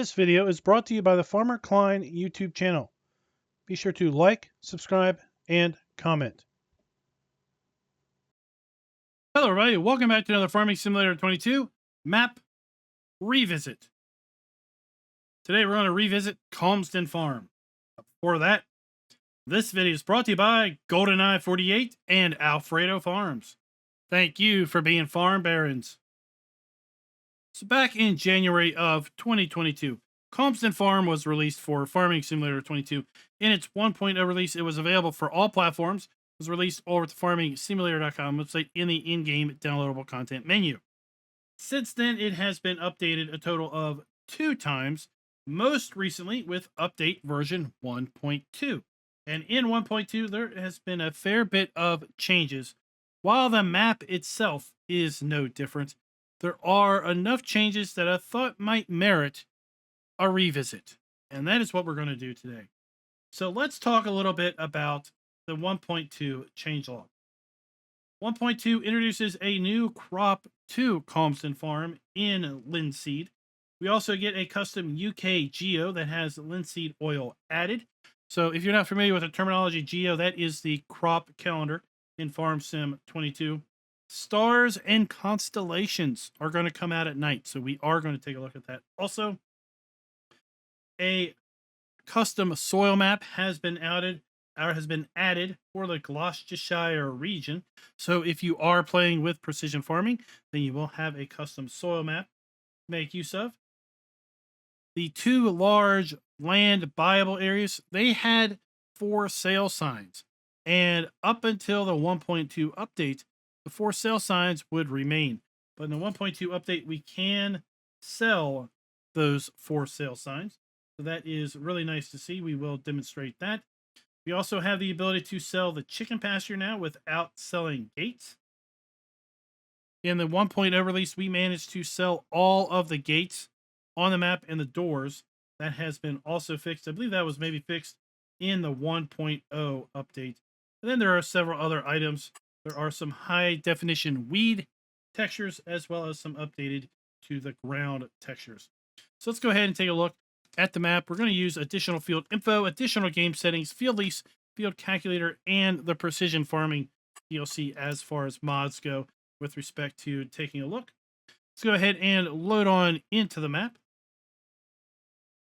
This video is brought to you by the Farmer Klein YouTube channel. Be sure to like, subscribe, and comment. Hello everybody, welcome back to another Farming Simulator 22 map revisit. Today we're going to revisit Calmsden Farm. Before that, this video is brought to you by GoldenEye 48 and Alfredo Farms. Thank you for being farm barons. So back in January of 2022, Calmsden Farm was released for Farming Simulator 22. In its 1.0 release, it was available for all platforms. It was released over at the farmingsimulator.com website in the in-game downloadable content menu. Since then, it has been updated a total of 2 times, most recently with update version 1.2. And in 1.2, there has been a fair bit of changes. While the map itself is no different, there are enough changes that I thought might merit a revisit. And that is what we're going to do today. So let's talk a little bit about the 1.2 changelog. 1.2 introduces a new crop to Calmsden Farm in linseed. We also get a custom UK geo that has linseed oil added. So if you're not familiar with the terminology geo, that is the crop calendar in Farm Sim 22. Stars and constellations are going to come out at night, so we are going to take a look at that. Also, a custom soil map has been added for the Gloucestershire region. So if you are playing with precision farming, then you will have a custom soil map to make use of. The 2 large land buyable areas, they had for sale signs, and up until the 1.2 update, the for sale signs would remain. But in the 1.2 update, we can sell those for sale signs. So that is really nice to see. We will demonstrate that. We also have the ability to sell the chicken pasture now without selling gates. In the 1.0 release, we managed to sell all of the gates on the map and the doors. That has been also fixed. I believe that was maybe fixed in the 1.0 update. And then there are several other items. There are some high definition weed textures as well as some updated to the ground textures. So let's go ahead and take a look at the map. We're going to use additional field info, additional game settings, field lease, field calculator, and the precision farming DLC as far as mods go with respect to taking a look. Let's go ahead and load on into the map.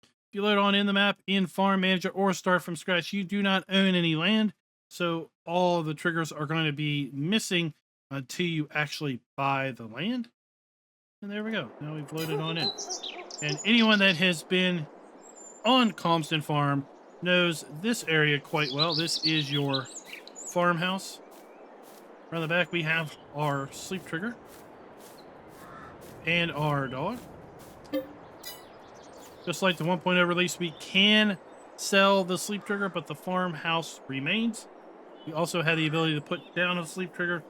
If you load on in the map in Farm Manager or start from scratch, you do not own any land. So all of the triggers are going to be missing until you actually buy the land. And there we go. Now we've loaded on in. And anyone that has been on Calmsden Farm knows this area quite well. This is your farmhouse. Around the back, we have our sleep trigger and our dog. Just like the 1.0 release, we can sell the sleep trigger, but the farmhouse remains. We also have the ability to put down a sleep trigger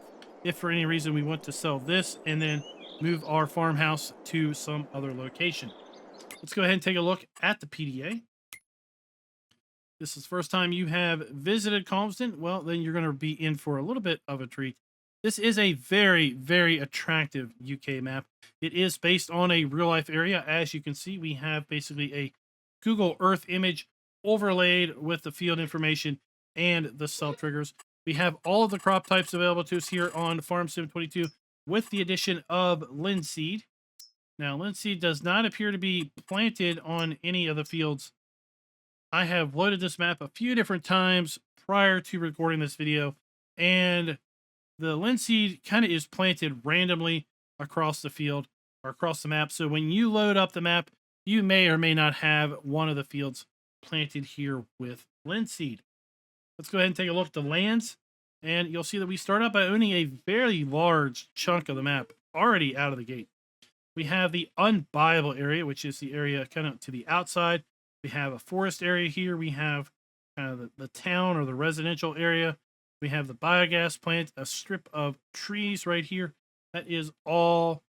if for any reason we want to sell this and then move our farmhouse to some other location. Let's go ahead and take a look at the PDA. This is the first time you have visited Calmsden. Well, then you're going to be in for a little bit of a treat. This is a very, very attractive UK map. It is based on a real-life area. As you can see, we have basically a Google Earth image overlaid with the field information and the cell triggers. We have all of the crop types available to us here on Farm Sim 22 with the addition of linseed. Now, linseed does not appear to be planted on any of the fields. I have loaded this map a few different times prior to recording this video, and the linseed kind of is planted randomly across the field or across the map. So when you load up the map, you may or may not have one of the fields planted here with linseed. Let's go ahead and take a look at the lands, and you'll see that we start out by owning a very large chunk of the map already out of the gate. We have the unbuyable area, which is the area kind of to the outside. We have a forest area here. We have kind of the town or the residential area. We have the biogas plant, a strip of trees right here. That is all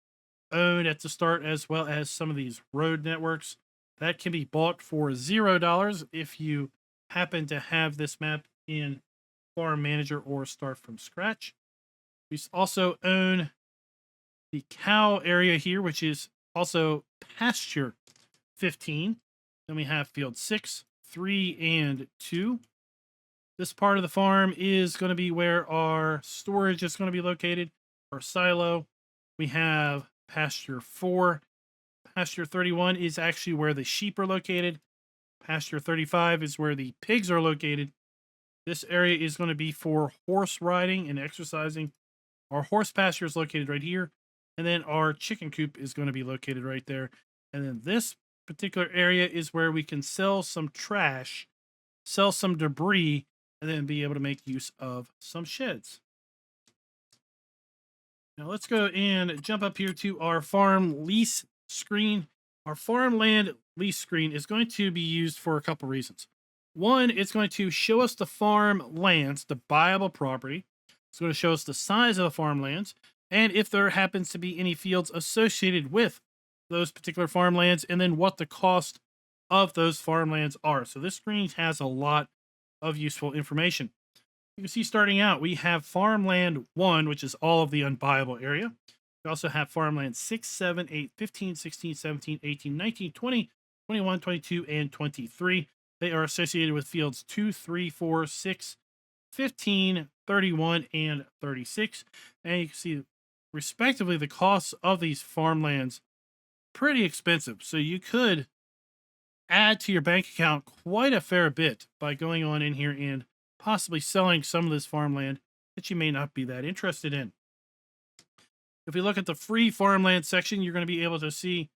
owned at the start, as well as some of these road networks. That can be bought for $0 if you happen to have this map in Farm Manager or start from scratch. We also own the cow area here, which is also pasture 15. Then we have field 6, 3, and 2. This part of the farm is going to be where our storage is going to be located, our silo. We have pasture 4. Pasture 31 is actually where the sheep are located. Pasture 35 is where the pigs are located. This area is going to be for horse riding and exercising. Our horse pasture is located right here. And then our chicken coop is going to be located right there. And then this particular area is where we can sell some trash, sell some debris, and then be able to make use of some sheds. Now let's go and jump up here to our farm lease screen. Our farmland lease screen is going to be used for a couple reasons. One, it's going to show us the farmlands, the buyable property. It's going to show us the size of the farmlands, and if there happens to be any fields associated with those particular farmlands, and then what the cost of those farmlands are. So this screen has a lot of useful information. You can see starting out, we have farmland 1, which is all of the unbuyable area. We also have farmland 6, 7, 8, 15, 16, 17, 18, 19, 20, 21, 22, and 23. They are associated with fields 2, 3, 4, 6, 15, 31, and 36. And you can see, respectively, the costs of these farmlands pretty expensive. So you could add to your bank account quite a fair bit by going on in here and possibly selling some of this farmland that you may not be that interested in. If we look at the free farmland section, you're going to be able to see,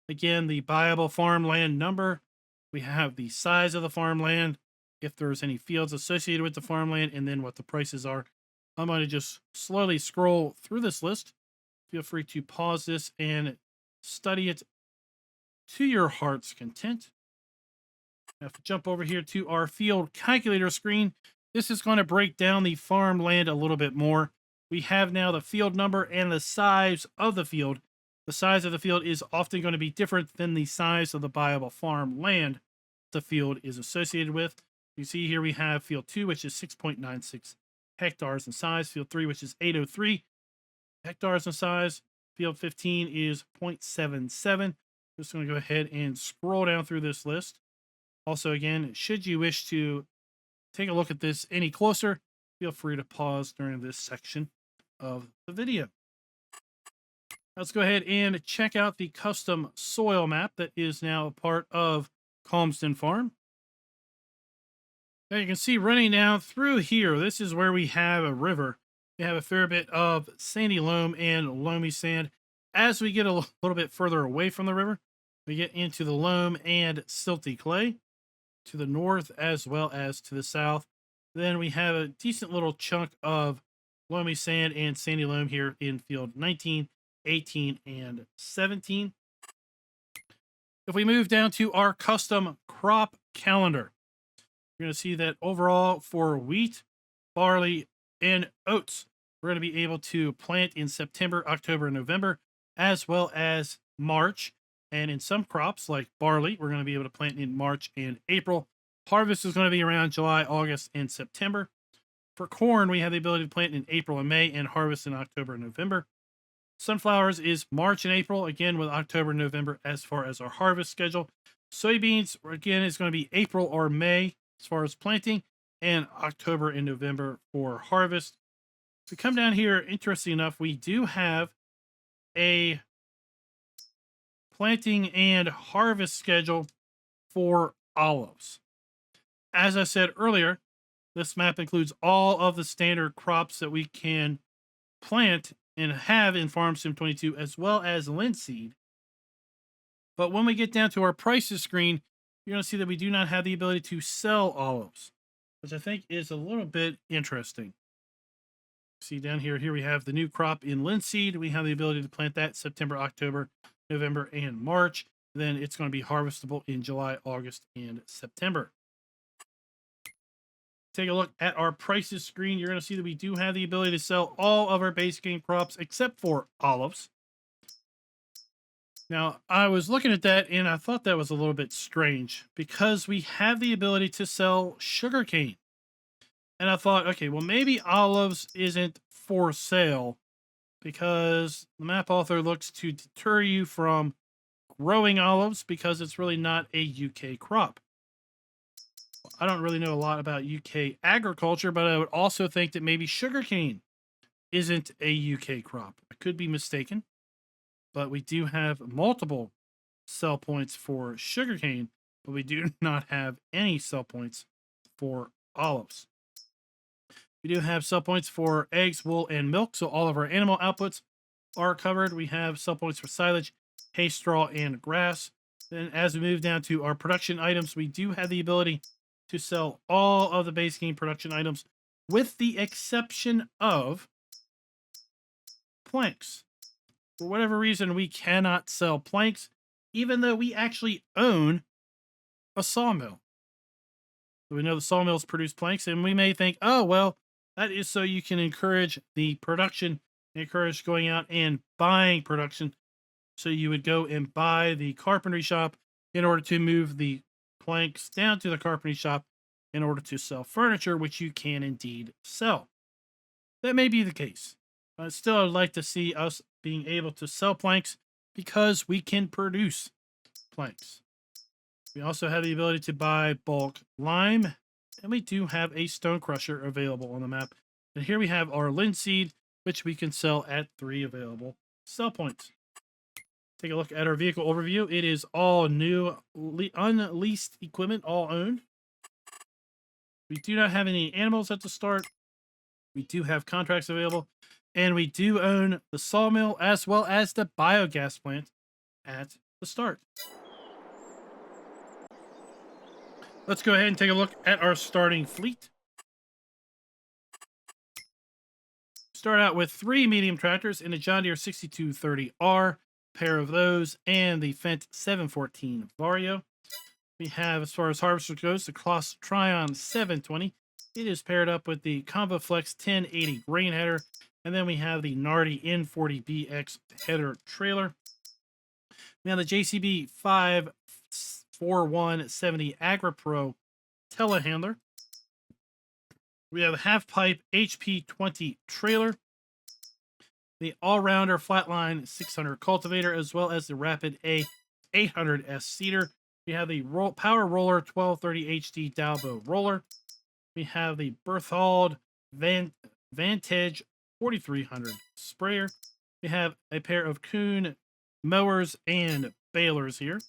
again, the buyable farmland number. We have the size of the farmland, if there's any fields associated with the farmland, and then what the prices are. I'm going to just slowly scroll through this list. Feel free to pause this and study it to your heart's content. Now, if we jump over here to our field calculator screen, this is going to break down the farmland a little bit more. We have now the field number and the size of the field. The size of the field is often going to be different than the size of the buyable farmland the field is associated with. You see here we have field 2, which is 6.96 hectares in size. Field 3, which is 803 hectares in size. Field 15 is 0.77. Just going to go ahead and scroll down through this list. Also, again, should you wish to take a look at this any closer, feel free to pause during this section of the video. Let's go ahead and check out the custom soil map that is now a part of Calmsden Farm. Now you can see running down through here, this is where we have a river. We have a fair bit of sandy loam and loamy sand. As we get a little bit further away from the river, we get into the loam and silty clay to the north as well as to the south. Then we have a decent little chunk of loamy sand and sandy loam here in field 19, 18, and 17. If we move down to our custom crop calendar, you're going to see that overall for wheat, barley, and oats, we're going to be able to plant in September, October, and November, as well as March. And in some crops like barley, we're going to be able to plant in March and April. Harvest is going to be around July, August, and September. For corn, we have the ability to plant in April and May and harvest in October and November. Sunflowers is March and April, again with October and November as far as our harvest schedule. Soybeans, again, is going to be April or May as far as planting, and October and November for harvest. To come down here, interesting enough, we do have a planting and harvest schedule for olives. As I said earlier, this map includes all of the standard crops that we can plant and have in Farm Sim 22, as well as linseed. But when we get down to our prices screen, you're going to see that we do not have the ability to sell olives, which I think is a little bit interesting. See down here, we have the new crop in linseed. We have the ability to plant that September, October, November, and March. Then it's going to be harvestable in July, August, and September. Take a look at our prices screen. You're going to see that we do have the ability to sell all of our base game crops except for olives. Now, I was looking at that and I thought that was a little bit strange because we have the ability to sell sugarcane. And I thought, okay, well, maybe olives isn't for sale because the map author looks to deter you from growing olives because it's really not a UK crop. I don't really know a lot about UK agriculture, but I would also think that maybe sugarcane isn't a UK crop. I could be mistaken, but we do have multiple sell points for sugarcane, but we do not have any sell points for olives. We do have sell points for eggs, wool, and milk, so all of our animal outputs are covered. We have sell points for silage, hay, straw, and grass. Then as we move down to our production items, we do have the ability to sell all of the base game production items with the exception of planks. For whatever reason, we cannot sell planks, even though we actually own a sawmill. So we know the sawmills produce planks, and we may think, oh, well, that is so you can encourage the production, encourage going out and buying production. So you would go and buy the carpentry shop in order to move the planks down to the carpentry shop in order to sell furniture, which you can indeed sell. That may be the case. But still, I'd like to see us being able to sell planks because we can produce planks. We also have the ability to buy bulk lime, and we do have a stone crusher available on the map. And here we have our linseed, which we can sell at 3 available sell points. Take a look at our vehicle overview. It is all new, unleased equipment, all owned. We do not have any animals at the start. We do have contracts available. And we do own the sawmill as well as the biogas plant at the start. Let's go ahead and take a look at our starting fleet. Start out with 3 medium tractors in a John Deere 6230R, pair of those, and the Fendt 714 Vario. We have, as far as harvester goes, the Kloss Tryon 720. It is paired up with the ComboFlex 1080 grain header. And then we have the Nardi N40BX header trailer. We have the JCB 54170 AgriPro telehandler. We have a half pipe HP20 trailer. The all-rounder flatline 600 cultivator, as well as the Rapid A 800S seeder. We have the Power Roller 1230 HD Dalbo roller. We have the Berthold Vantage 4300 sprayer. We have a pair of Kuhn mowers and balers here,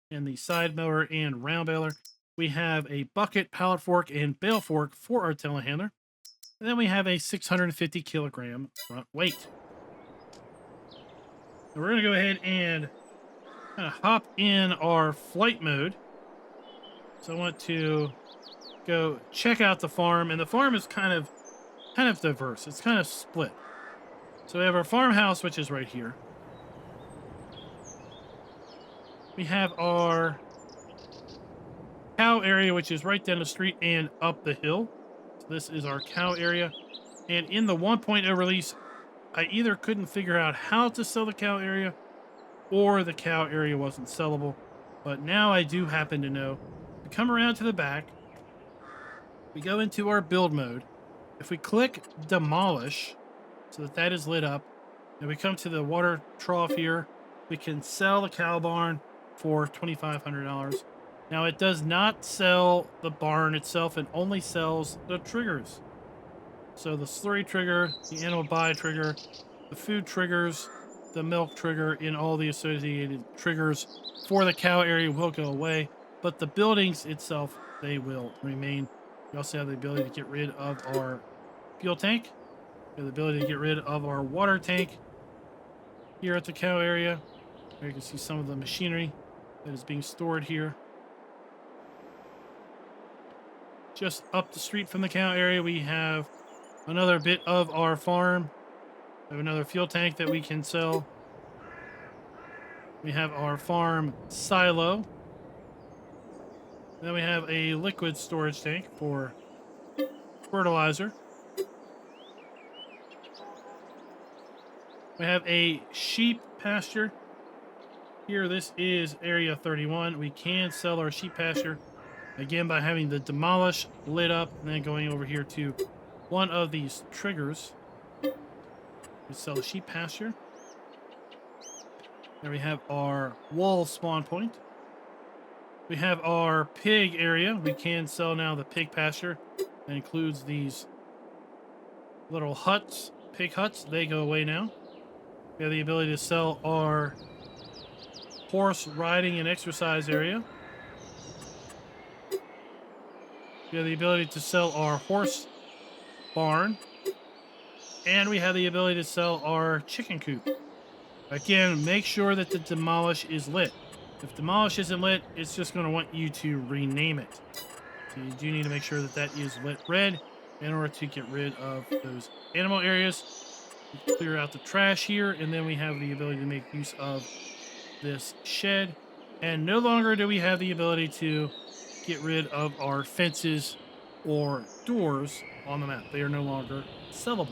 and the side mower and round baler. We have a bucket, pallet fork, and bale fork for our telehandler. And then we have a 650 kilogram front weight. So we're going to go ahead and kind of hop in our flight mode. So I want to go check out the farm, and the farm is kind of diverse. It's kind of split. So we have our farmhouse, which is right here. We have our cow area, which is right down the street and up the hill. So this is our cow area. And in the 1.0 release, I either couldn't figure out how to sell the cow area or the cow area wasn't sellable. But now I do happen to know. We come around to the back. We go into our build mode. If we click demolish, so that is lit up, and we come to the water trough here, we can sell the cow barn for $2,500. Now it does not sell the barn itself, it only sells the triggers. So the slurry trigger, the animal buy trigger, the food triggers, the milk trigger, and all the associated triggers for the cow area will go away, but the buildings itself, they will remain. We also have the ability to get rid of our fuel tank. We have the ability to get rid of our water tank here at the cow area. There you can see some of the machinery that is being stored here. Just up the street from the cow area, we have another bit of our farm. We have another fuel tank that we can sell. We have our farm silo. Then we have a liquid storage tank for fertilizer. We have a sheep pasture. Here, this is area 31. We can sell our sheep pasture, again, by having the demolish lit up and then going over here to one of these triggers. We sell the sheep pasture. There we have our wall spawn point. We have our pig area. We can sell now the pig pasture. That includes these little huts, pig huts. They go away now. We have the ability to sell our horse riding and exercise area. We have the ability to sell our horse barn. And we have the ability to sell our chicken coop. Again, make sure that the demolish is lit. If demolish isn't lit, it's just going to want you to rename it. So you do need to make sure that that is lit red in order to get rid of those animal areas. We clear out the trash here, and then we have the ability to make use of this shed. And no longer do we have the ability to get rid of our fences or doors on the map. They are no longer sellable.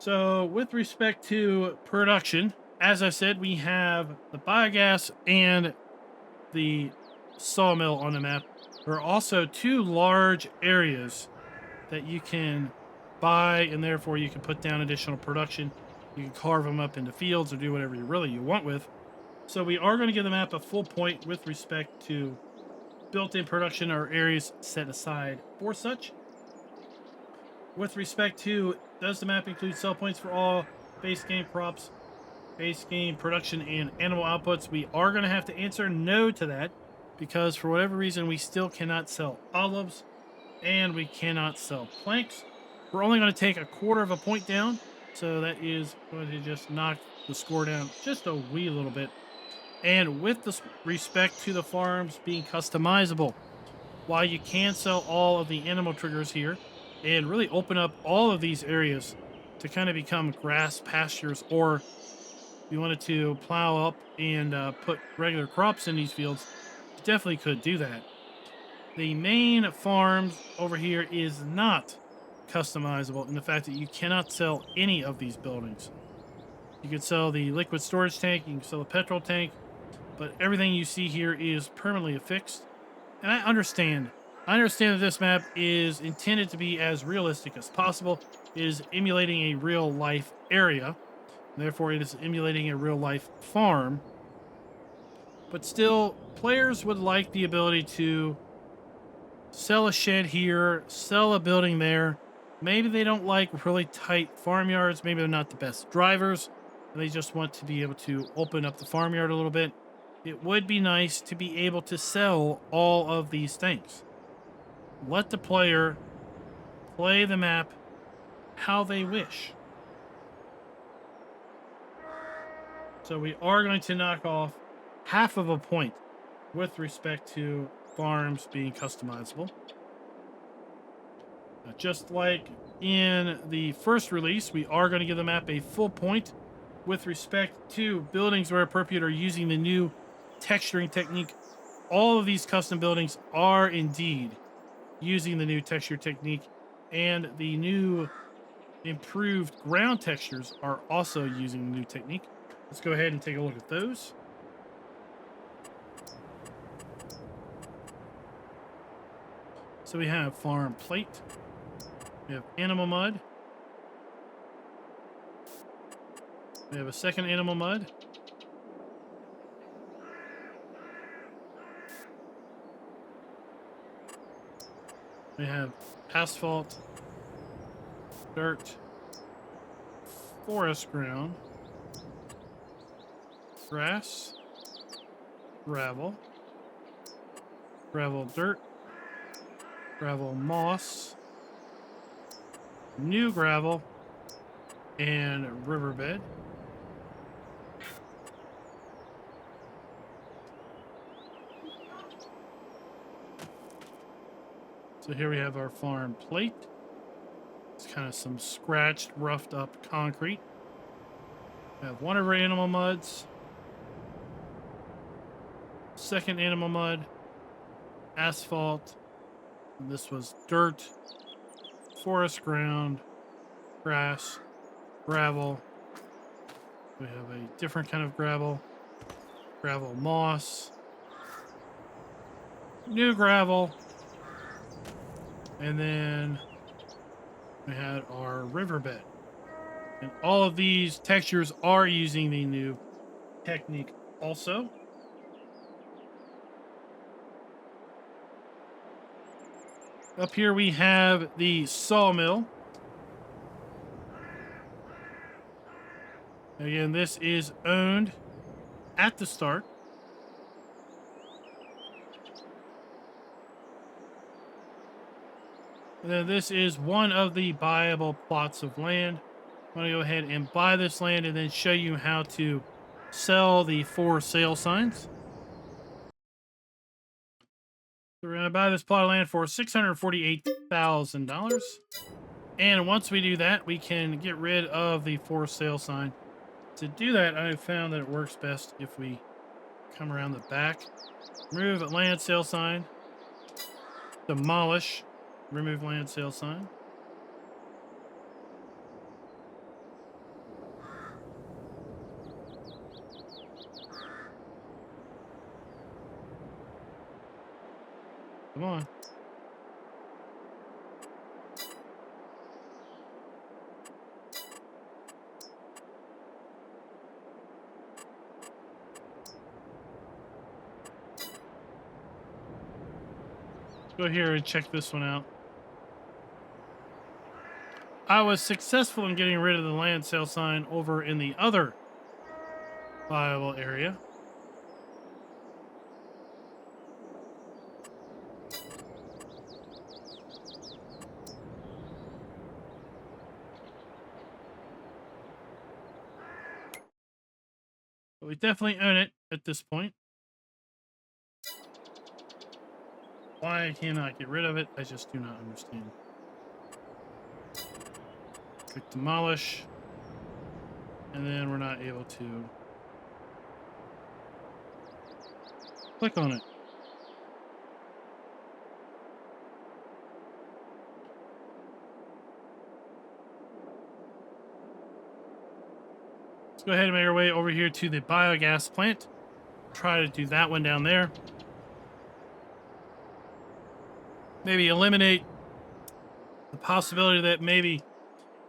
So with respect to production, as I said, we have the biogas and the sawmill on the map. There are also two large areas that you can buy, and therefore you can put down additional production. You can carve them up into fields or do whatever you want with. So we are going to give the map a full point with respect to built-in production or areas set aside for such. With respect to, does the map include sell points for all base game crops, base game production, and animal outputs? We are going to have to answer no to that because for whatever reason we still cannot sell olives and we cannot sell planks. We're only going to take a quarter of a point down, so that is going to just knock the score down just a wee little bit. And with this respect to the farms being customizable, while you can sell all of the animal triggers here and really open up all of these areas to kind of become grass pastures, or if you wanted to plow up and put regular crops in these fields, you definitely could do that. The main farms over here is not customizable in the fact that you cannot sell any of these buildings. You can sell the liquid storage tank, you can sell the petrol tank, but everything you see here is permanently affixed. And I understand that this map is intended to be as realistic as possible. It is emulating a real life area. Therefore, it is emulating a real life farm. But still, players would like the ability to sell a shed here, sell a building there. Maybe they don't like really tight farmyards. Maybe they're not the best drivers. And they just want to be able to open up the farmyard a little bit. It would be nice to be able to sell all of these things. Let the player play the map how they wish. So we are going to knock off half of a point with respect to farms being customizable. Just like in the first release, we are going to give the map a full point with respect to buildings where appropriate or using the new texturing technique. All of these custom buildings are indeed using the new texture technique, and the new improved ground textures are also using the new technique. Let's go ahead and take a look at those. So we have farm plate, we have animal mud, we have a second animal mud, we have asphalt, dirt, forest ground, grass, gravel, gravel dirt, gravel moss, new gravel, and riverbed. So here we have our farm plate. It's kind of some scratched, roughed up concrete. We have one of our animal muds. Second animal mud. Asphalt. And this was dirt. Forest ground. Grass. Gravel. We have a different kind of gravel. Gravel moss. New gravel. And then We had our riverbed. And all of these textures are using the new technique also. Up here we have the sawmill. Again, this is owned at the start. And then this is one of the buyable plots of land. I'm going to go ahead and buy this land and then show you how to sell the for sale signs. So we're going to buy this plot of land for $648,000. And once we do that, we can get rid of the for sale sign. To do that, I have found that it works best if we come around the back, remove land sale sign, demolish, remove land sale sign. Come on. Let's go here and check this one out. I was successful in getting rid of the land sale sign over in the other viable area. But we definitely own it at this point. Why I cannot get rid of it, I just do not understand. Click demolish, and then we're not able to click on it. Let's go ahead and make our way over here to the biogas plant. Try to do that one down there. Maybe eliminate the possibility that maybe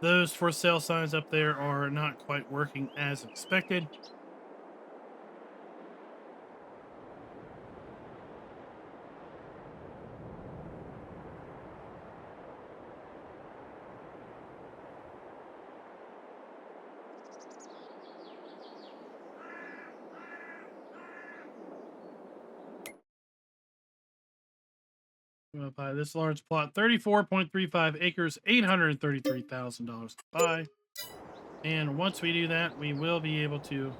those for sale signs up there are not quite working as expected. I'm going to buy this large plot, 34.35 acres, $833,000 to buy. And once we do that, we will be able to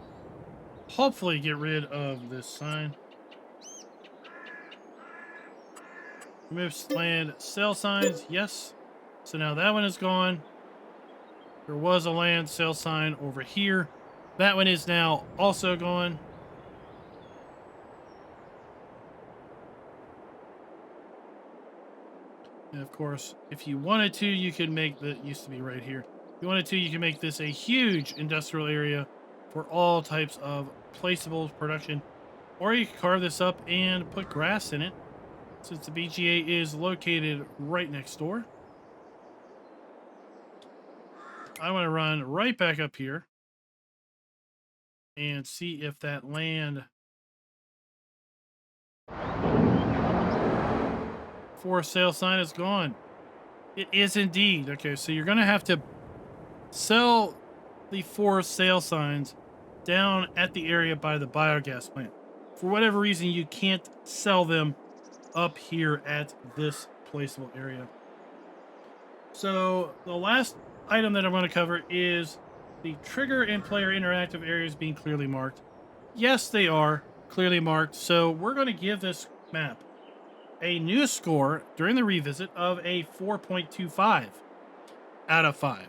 hopefully get rid of this sign. Remove land sale signs, yes. So now that one is gone. There was a land sale sign over here. That one is now also gone. And of course, if you wanted to, you could make that used to be right here. If you wanted to, you can make this a huge industrial area for all types of placeable production. Or you could carve this up and put grass in it, since the BGA is located right next door. I want to run right back up here and see if that land for sale sign is gone. It is indeed. Okay, so you're going to have to sell the for sale signs down at the area by the biogas plant. For whatever reason, you can't sell them up here at this placeable area. So the last item that I'm going to cover is the trigger and player interactive areas being clearly marked. Yes, they are clearly marked. So we're going to give this map a new score during the revisit of a 4.25 out of 5.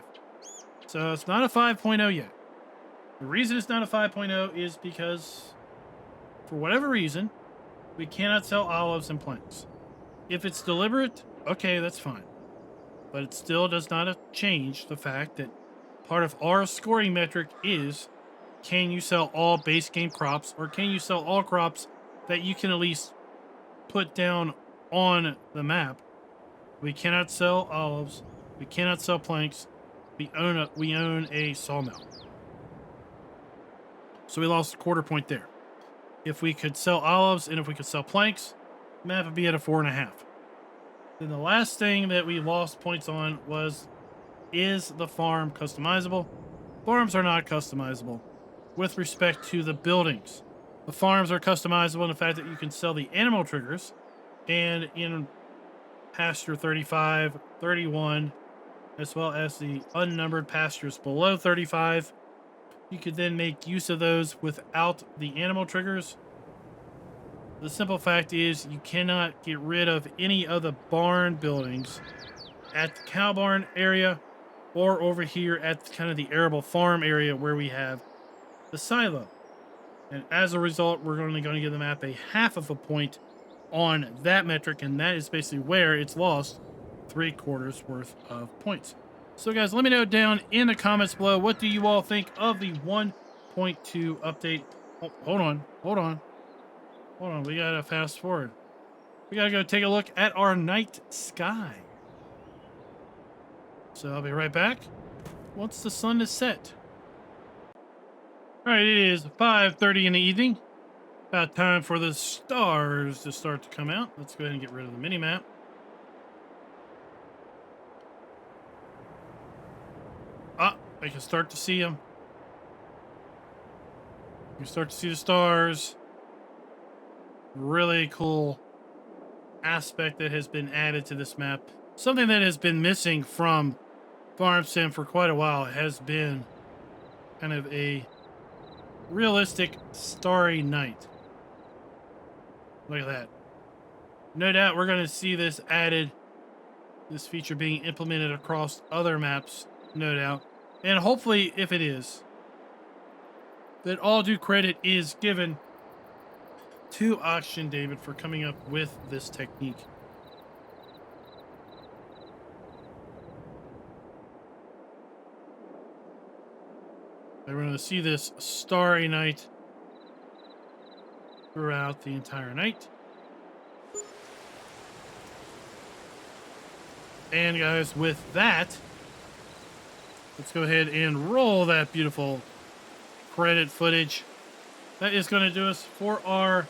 So it's not a 5.0 yet. The reason it's not a 5.0 is because, for whatever reason, we cannot sell olives and planks. If it's deliberate, okay, that's fine. But it still does not change the fact that part of our scoring metric is, can you sell all base game crops, or can you sell all crops that you can at least put down on the map? We cannot sell olives We cannot sell planks. We own a sawmill. So we lost a quarter point there. If we could sell olives and if we could sell planks, map would be at a 4.5. Then the last thing that we lost points on is the farm customizable? Farms are not customizable with respect to the buildings. The farms are customizable in the fact that you can sell the animal triggers, and in pasture 35, 31, as well as the unnumbered pastures below 35, you could then make use of those without the animal triggers. The simple fact is you cannot get rid of any of the barn buildings at the cow barn area or over here at kind of the arable farm area where we have the silo. And as a result, we're only going to give the map a half of a point on that metric, and that is basically where it's lost 3/4 worth of points. So guys, let me know down in the comments below, what do you all think of the 1.2 update? Oh, hold on. We gotta fast forward. We gotta go take a look at our night sky. So I'll be right back once the sun is set. All right, it is 5:30 in the evening. About time for the stars to start to come out. Let's go ahead and get rid of the mini map. I can start to see them. You can start to see the stars. Really cool aspect that has been added to this map. Something that has been missing from Farm Sim for quite a while has been kind of a realistic starry night. Look at that. No doubt we're going to see this added, this feature being implemented across other maps, no doubt. And hopefully, if it is, that all due credit is given to Auction David for coming up with this technique. And we're going to see this starry night throughout the entire night. And guys, with that, let's go ahead and roll that beautiful credit footage. That is going to do us for our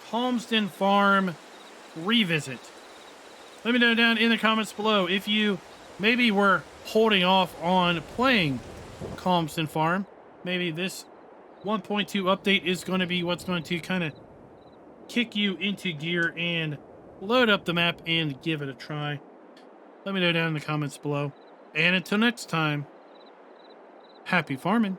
Calmsden Farm revisit. Let me know down in the comments below if you maybe were holding off on playing Calmsden Farm. Maybe this 1.2 update is going to be what's going to kind of kick you into gear and load up the map and give it a try. Let me know down in the comments below. And until next time, happy farming.